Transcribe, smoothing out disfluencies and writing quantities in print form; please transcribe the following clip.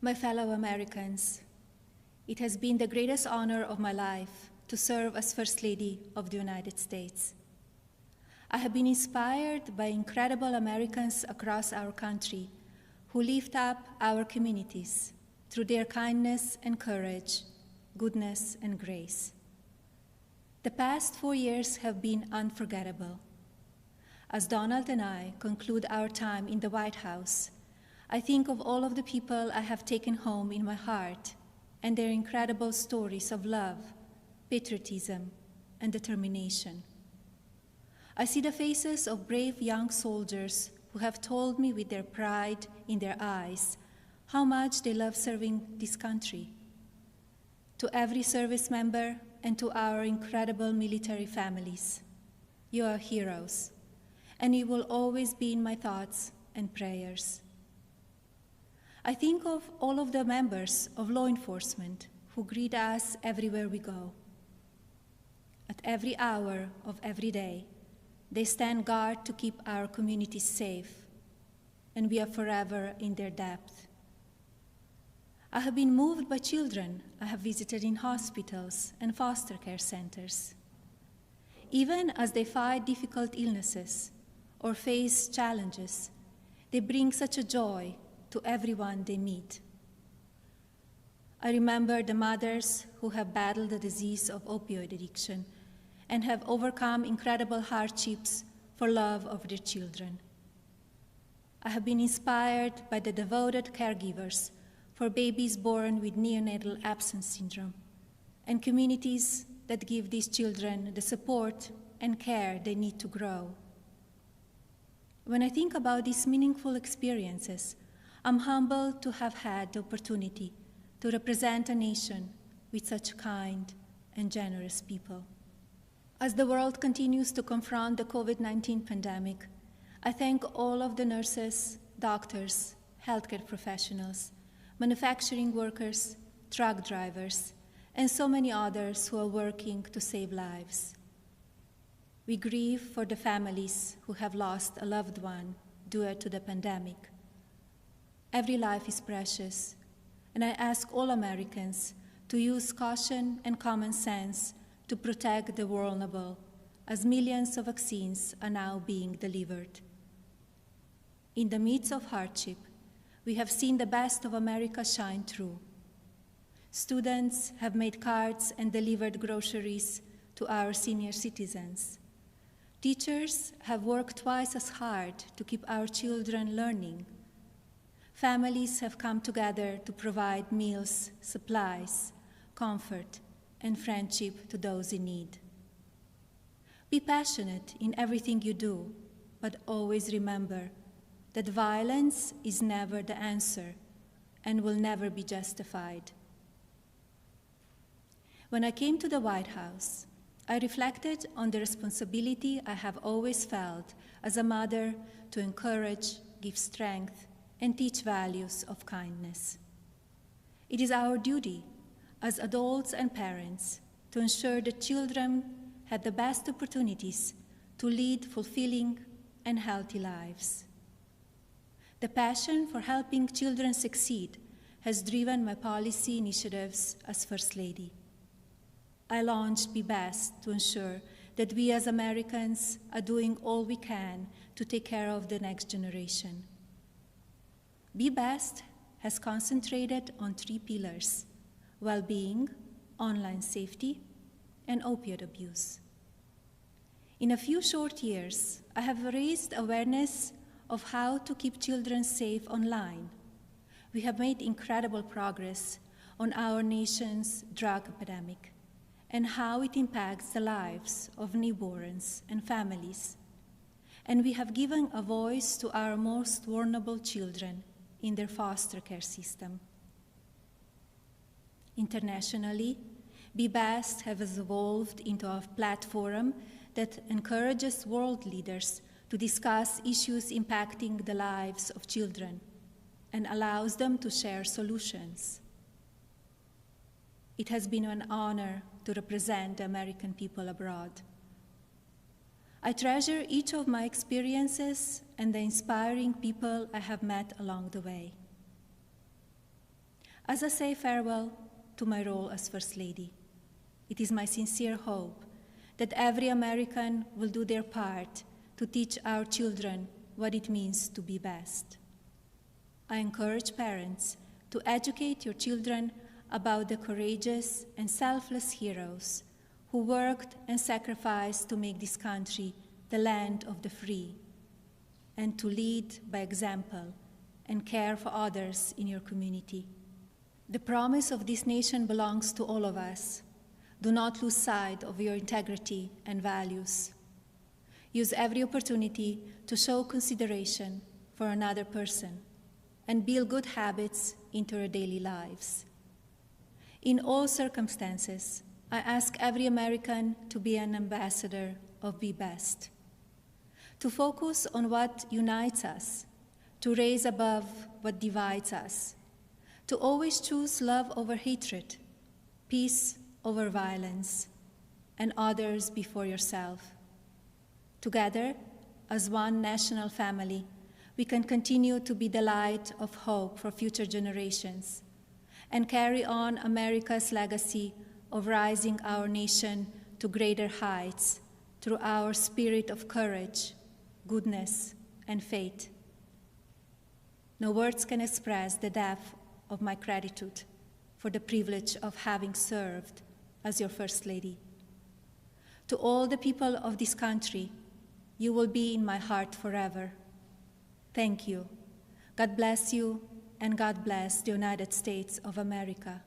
My fellow Americans, it has been the greatest honor of my life to serve as First Lady of the United States. I have been inspired by incredible Americans across our country who lift up our communities through their kindness and courage, goodness and grace. The past 4 years have been unforgettable. As Donald and I conclude our time in the White House, I think of all of the people I have taken home in my heart and their incredible stories of love, patriotism, and determination. I see the faces of brave young soldiers who have told me with their pride in their eyes how much they love serving this country. To every service member and to our incredible military families, you are heroes, and you will always be in my thoughts and prayers. I think of all of the members of law enforcement who greet us everywhere we go. At every hour of every day, they stand guard to keep our communities safe, and we are forever in their debt. I have been moved by children I have visited in hospitals and foster care centers. Even as they fight difficult illnesses or face challenges, they bring such a joy to everyone they meet. I remember the mothers who have battled the disease of opioid addiction and have overcome incredible hardships for love of their children. I have been inspired by the devoted caregivers for babies born with neonatal absence syndrome and communities that give these children the support and care they need to grow. When I think about these meaningful experiences, I'm humbled to have had the opportunity to represent a nation with such kind and generous people. As the world continues to confront the COVID-19 pandemic, I thank all of the nurses, doctors, healthcare professionals, manufacturing workers, truck drivers, and so many others who are working to save lives. We grieve for the families who have lost a loved one due to the pandemic. Every life is precious, and I ask all Americans to use caution and common sense to protect the vulnerable, as millions of vaccines are now being delivered. In the midst of hardship, we have seen the best of America shine through. Students have made cards and delivered groceries to our senior citizens. Teachers have worked twice as hard to keep our children learning. Families have come together to provide meals, supplies, comfort, and friendship to those in need. Be passionate in everything you do, but always remember that violence is never the answer and will never be justified. When I came to the White House, I reflected on the responsibility I have always felt as a mother to encourage, give strength, and teach values of kindness. It is our duty as adults and parents to ensure that children have the best opportunities to lead fulfilling and healthy lives. The passion for helping children succeed has driven my policy initiatives as First Lady. I launched Be Best to ensure that we as Americans are doing all we can to take care of the next generation. Be Best has concentrated on 3 pillars: well-being, online safety, and opioid abuse. In a few short years, I have raised awareness of how to keep children safe online. We have made incredible progress on our nation's drug epidemic and how it impacts the lives of newborns and families. And we have given a voice to our most vulnerable children in their foster care system. Internationally, Be Best has evolved into a platform that encourages world leaders to discuss issues impacting the lives of children and allows them to share solutions. It has been an honor to represent the American people abroad. I treasure each of my experiences and the inspiring people I have met along the way. As I say farewell to my role as First Lady, it is my sincere hope that every American will do their part to teach our children what it means to be best. I encourage parents to educate your children about the courageous and selfless heroes who worked and sacrificed to make this country the land of the free, and to lead by example and care for others in your community. The promise of this nation belongs to all of us. Do not lose sight of your integrity and values. Use every opportunity to show consideration for another person and build good habits into your daily lives. In all circumstances, I ask every American to be an ambassador of Be Best, to focus on what unites us, to raise above what divides us, to always choose love over hatred, peace over violence, and others before yourself. Together, as one national family, we can continue to be the light of hope for future generations and carry on America's legacy of rising our nation to greater heights through our spirit of courage, goodness, and faith. No words can express the depth of my gratitude for the privilege of having served as your First Lady. To all the people of this country, you will be in my heart forever. Thank you. God bless you, and God bless the United States of America.